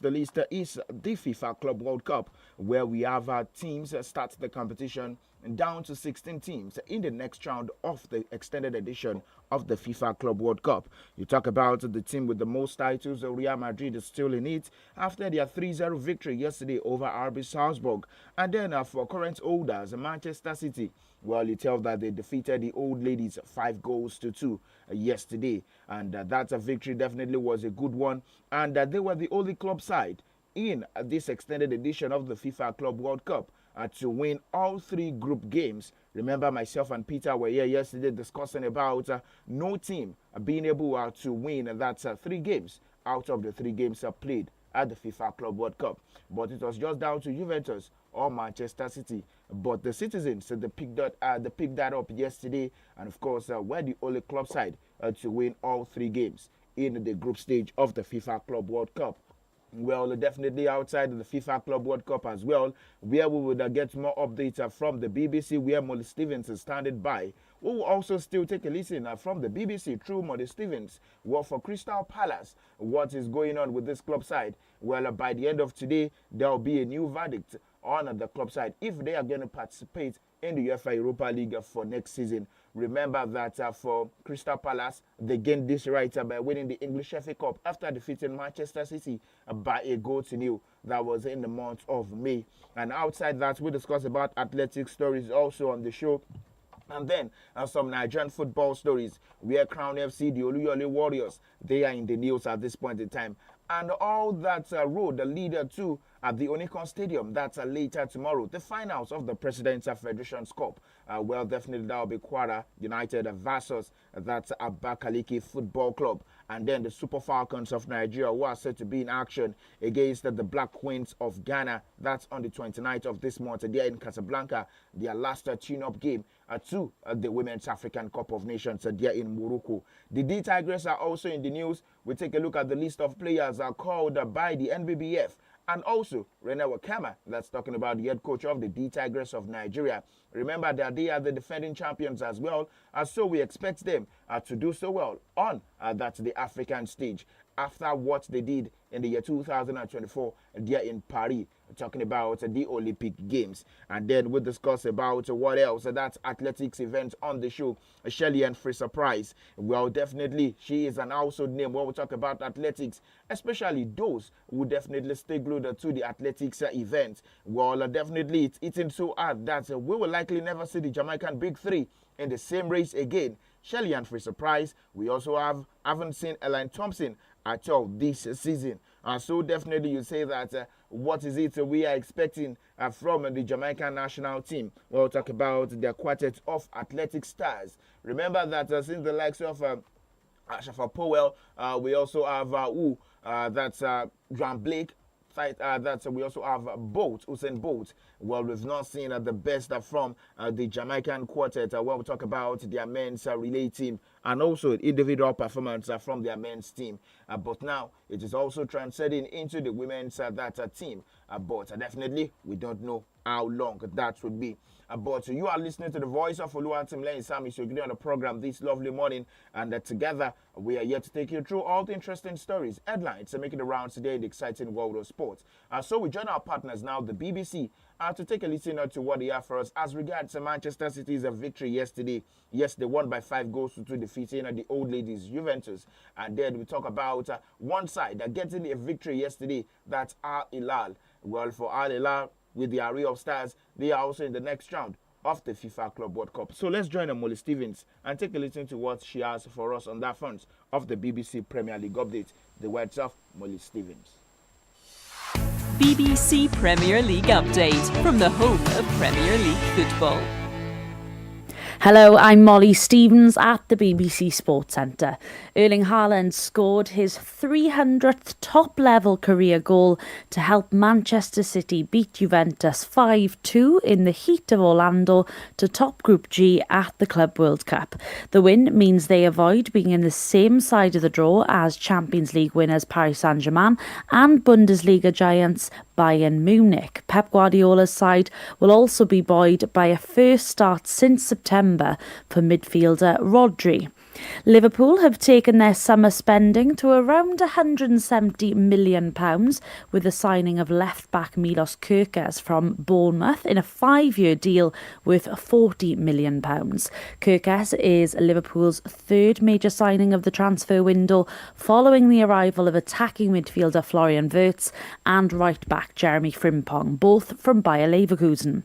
the list is the FIFA Club World Cup, where we have teams start the competition down to 16 teams in the next round of the extended edition of the FIFA Club World Cup. You talk about the team with the most titles. Real Madrid is still in it after their 3-0 victory yesterday over RB Salzburg. And then for current holders, Manchester City, well, you tell that they defeated the old ladies 5-2 yesterday. And that victory definitely was a good one. And they were the only club side in this extended edition of the FIFA Club World Cup to win all 3 group games. Remember, myself and Peter were here yesterday discussing about no team being able to win that 3 games out of the 3 games played at the FIFA Club World Cup. But it was just down to Juventus or Manchester City. But the citizens, they picked that up yesterday, and of course, were the only club side to win all 3 games in the group stage of the FIFA Club World Cup. Well, definitely outside of the FIFA Club World Cup as well, where we would get more updates from the BBC, where Molly Stevens is standing by. We will also still take a listen from the BBC through Molly Stevens. Well, for Crystal Palace, what is going on with this club side? Well, by the end of today, there will be a new verdict on the club side if they are going to participate in the UEFA Europa League for next season. Remember that for Crystal Palace, they gained this right by winning the English FA Cup after defeating Manchester City by 1-0. That was in the month of May. And outside that, we discuss about athletic stories also on the show. And then some Nigerian football stories where Crown FC, the Oluyole Warriors, they are in the news at this point in time. And all that road leader to at the Onikan Stadium, that's later tomorrow. The finals of the President's Federation's Cup. Well, definitely that will be Kwara United versus that's Abakaliki Football Club. And then the Super Falcons of Nigeria, who are set to be in action against the Black Queens of Ghana. That's on the 29th of this month. They are in Casablanca. Their last tune-up game to the Women's African Cup of Nations. They are in Morocco. The D Tigers are also in the news. We take a look at the list of players called by the NBBF. And also, Rene Wakama, that's talking about the head coach of the D Tigers of Nigeria. Remember that they are the defending champions as well. So we expect them to do so well on that's the African stage after what they did in the year 2024 there in Paris, talking about the Olympic Games. And then we'll discuss about what else. That's athletics event on the show. Shelly and Fraser Price. Well, definitely, she is an household name when we talk about athletics, especially those who definitely stay glued to the athletics event. Well, definitely, it's eating so hard that we will likely never see the Jamaican Big Three in the same race again. Shelly and Fraser Price. We also haven't seen Elaine Thompson at all this season. So definitely you say that what is it we are expecting from the Jamaican national team? We'll talk about their quartet of athletic stars. Remember that since the likes of Ashafa Powell, we also have that's Graham Blake. We also have Usain Bolt. Well, we've not seen the best from the Jamaican quartet when we talk about their men's relay team and also individual performance from their men's team. But now it is also transcending into the women's team. But definitely we don't know how long that would be. But you are listening to the voice of Oluwatimileni SAMIES. You're on the program this lovely morning, and together we are here to take you through all the interesting stories, headlines, making the rounds today in the exciting world of sports. So we join our partners now, the BBC, to take a listen to what they have for us as regards Manchester City's victory yesterday. Yes, they won by 5-2, defeating the old ladies Juventus. And then we talk about one side getting a victory yesterday. That's Al-Hilal. Well, for Al-Hilal, with the array of stars, they are also in the next round of the FIFA Club World Cup. So let's join Molly Stevens and take a listen to what she has for us on that front of the BBC Premier League update. The words of Molly Stevens. BBC Premier League update from the home of Premier League football. Hello, I'm Molly Stevens at the BBC Sports Centre. Erling Haaland scored his 300th top-level career goal to help Manchester City beat Juventus 5-2 in the heat of Orlando to top Group G at the Club World Cup. The win means they avoid being in the same side of the draw as Champions League winners Paris Saint-Germain and Bundesliga giants Bayern Munich. Pep Guardiola's side will also be buoyed by a first start since September for midfielder Rodri. Liverpool have taken their summer spending to around £170 million with the signing of left-back Milos Kerkez from Bournemouth in a 5-year deal worth £40 million. Kerkez is Liverpool's third major signing of the transfer window, following the arrival of attacking midfielder Florian Wirtz and right-back Jeremy Frimpong, both from Bayer Leverkusen.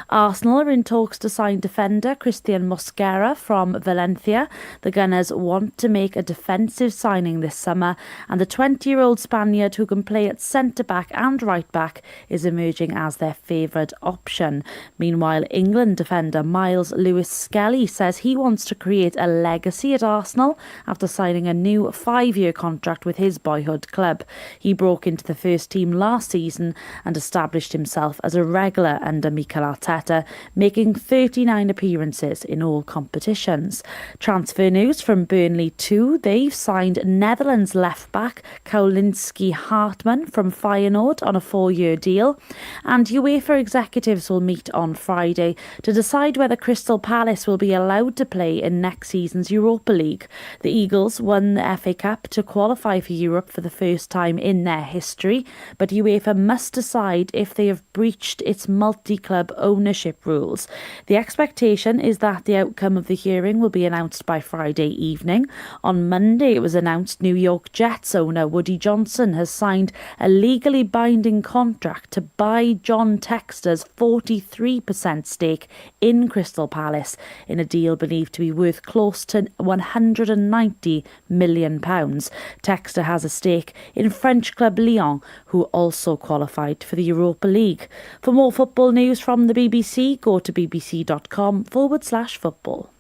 Arsenal are in talks to sign defender Christian Mosquera from Valencia. The Gunners want to make a defensive signing this summer, and the 20-year-old Spaniard, who can play at centre-back and right-back, is emerging as their favourite option. Meanwhile, England defender Miles Lewis-Skelly says he wants to create a legacy at Arsenal after signing a new 5-year contract with his boyhood club. He broke into the first team last season and established himself as a regular under Mikel Arteta, making 39 appearances in all competitions. Transfer news from Burnley too. They've signed Netherlands left-back 𝐃𝐈𝐒 Hartman from Feyenoord on a 4-year deal. And UEFA executives will meet on Friday to decide whether Crystal Palace will be allowed to play in next season's Europa League. The Eagles won the FA Cup to qualify for Europe for the first time in their history, but UEFA must decide if they have breached its multi-club ownership rules. The expectation is that the outcome of the hearing will be announced by Friday evening. On Monday, it was announced New York Jets owner Woody Johnson has signed a legally binding contract to buy John Textor's 43% stake in Crystal Palace in a deal believed to be worth close to £190 million. Textor has a stake in French club Lyon, who also qualified for the Europa League. For more football news from the BBC, go to bbc.com/football.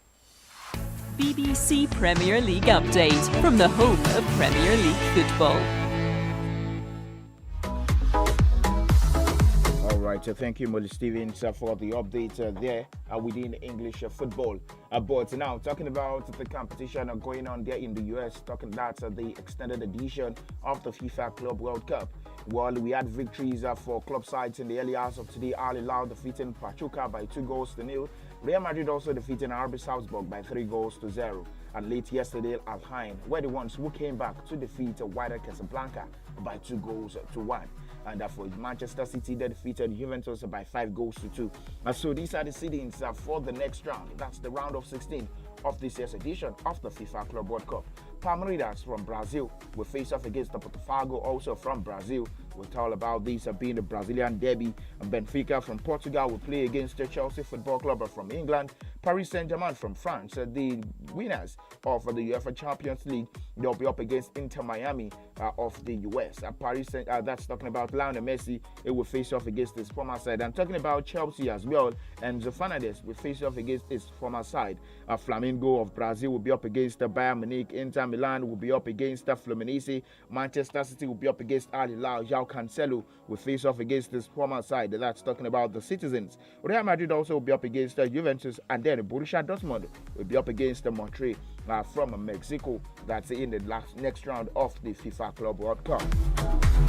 BBC Premier League update from the home of Premier League football. All right, thank you, Molly Stevens, for the update there within English football. But now, talking about the competition going on there in the US, talking about the extended edition of the FIFA Club World Cup. Well, we had victories for club sides in the early hours of today. Al-Hilal defeating Pachuca by 2-0. Real Madrid also defeating RB Salzburg by 3-0. And late yesterday, Al-Ain were the ones who came back to defeat Wydad Casablanca by 2-1. And for Manchester City, they defeated Juventus by 5-2. So these are the seedings for the next round. That's the round of 16 of this year's edition of the FIFA Club World Cup. Palmeiras from Brazil will face off against the Botafogo, also from Brazil. We'll tell about this being the Brazilian derby. Benfica from Portugal will play against the Chelsea Football Club from England. Paris Saint-Germain from France, the winners of the UEFA Champions League, they'll be up against Inter Miami of the US. That's talking about Lionel Messi. It will face off against his former side. I'm talking about Chelsea as well. And Enzo Fernandez will face off against his former side. Flamengo of Brazil will be up against Bayern Munich. Inter Milan will be up against Fluminense. Manchester City will be up against Al-Hilal. João Cancelo will face off against his former side. That's talking about the Citizens. Real Madrid also will be up against Juventus, and then Borussia Dortmund will be up against Monterrey from Mexico. That's in the next round of the FIFA Club World Cup.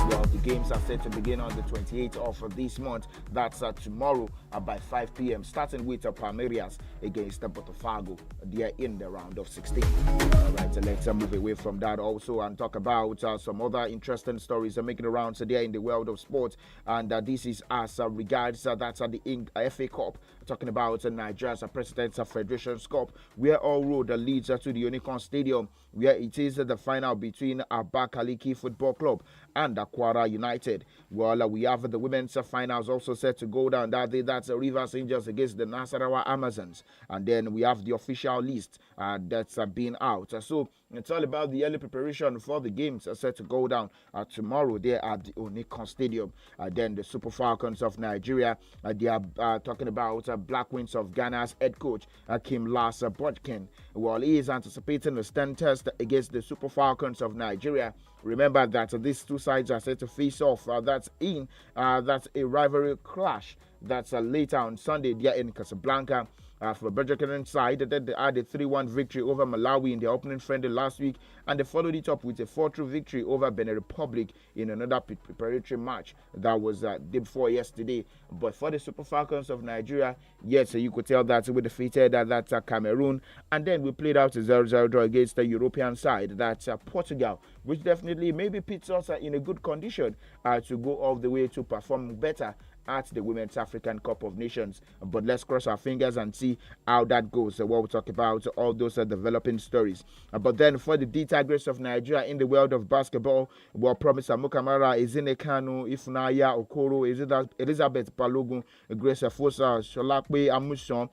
Well, the games are set to begin on the 28th of this month. That's tomorrow by 5 p.m. starting with Palmeiras against Botafogo. They are in the round of 16. All right, so let's move away from that also and talk about some other interesting stories making the rounds there in the world of sports. And this is as regards that's the FA Cup. Talking about Nigeria's President's Federation's Cup, where all road leads to the Unicon Stadium, where it is the final between Abakaliki Football Club and Akwara United. Well, we have the women's finals also set to go down that day. That's Rivers Angels against the Nasarawa Amazons. And then we have the official list that's been out. So it's all about the early preparation for the games set to go down tomorrow there at the Unicon Stadium. Then the Super Falcons of Nigeria, they are talking about Black Wings of Ghana's head coach, Kim-Las Bodkin. Well, he is anticipating a stand test against the Super Falcons of Nigeria. Remember that these two sides are set to face off. That's a rivalry clash. That's later on Sunday there in Casablanca. For the Bergerac side, they had a 3-1 victory over Malawi in their opening friendly last week, and they followed it up with a 4-2 victory over Benin Republic in another preparatory match that was day before yesterday. But for the Super Falcons of Nigeria, yes, you could tell that we defeated that Cameroon, and then we played out a 0-0 draw against the European side, that's Portugal, which definitely maybe puts us in a good condition to go all the way to perform better at the Women's African Cup of Nations. But let's cross our fingers and see how that goes. We'll talk about all those developing stories. But then for the Tigers of Nigeria in the world of basketball, we'll promise Amukamara, Ezine Kanu, Ifunaya Okoro, Elizabeth Balogun, Grace Afosa, Sholakwe Amuson,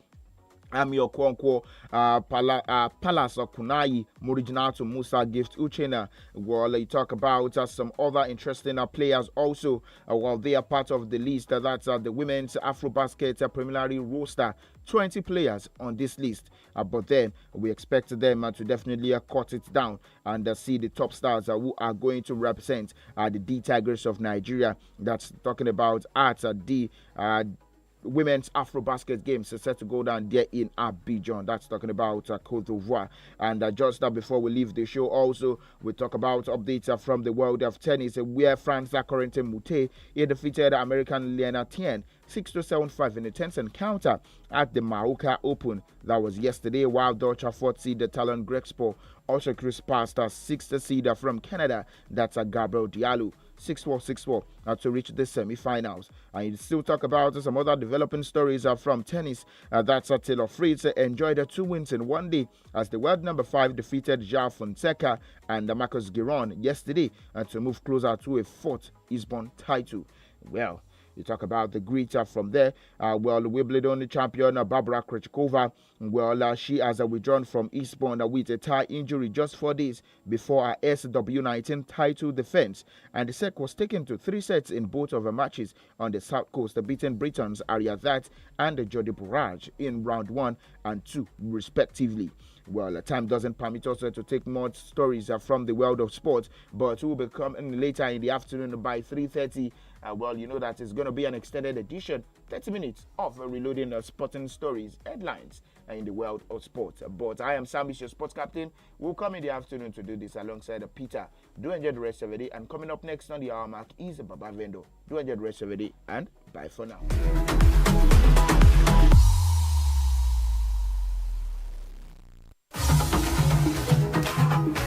Ami Okonkwo, Palace Okunayi, Murijinato Musa, Gift Uchenna. Well, you talk about some other interesting players also. While they are part of the list, that's the women's Afrobasket preliminary roster. 20 players on this list, but then we expect them to definitely cut it down and see the top stars who are going to represent the Tigers of Nigeria. That's talking about at the Women's Afrobasket Games are set to go down there in Abidjan. That's talking about Côte d'Ivoire. And just before we leave the show, also we talk about updates from the world of tennis, where France Corentin Moutet defeated American Liana Tien 6-7-5 in a tense encounter at the Maoka Open. That was yesterday, while Dutch 4th seed Talon Grexpo also cruised past 6th seed from Canada. That's Gabriel Diallo. 6-4 to reach the semi-finals. And you still talk about some other developing stories from tennis. That's Taylor Fritz enjoyed 2 wins in one day as the world number 5 defeated João Fonseca and Marcus Giron yesterday to move closer to a 4th Eastbourne title. Well, you talk about the grit from there. Wimbledon champion Barbara Krejcikova, she has withdrawn from Eastbourne with a thigh injury just 4 days before her SW19 title defense. And the set was taken to 3 sets in both of her matches on the South Coast, beating Britain's Ariadne and Jodie Bourrage in round 1 and 2, respectively. Well, time doesn't permit us to take more stories from the world of sports, but we'll be coming later in the afternoon by 3:30. You know that it's going to be an extended edition, 30 minutes of reloading sporting stories, headlines in the world of sports. But I am SAMIES, your sports captain. We'll come in the afternoon to do this alongside Peter. Do enjoy the rest of the day. And coming up next on the hour mark is Baba Vendo. Do enjoy the rest of the day and bye for now.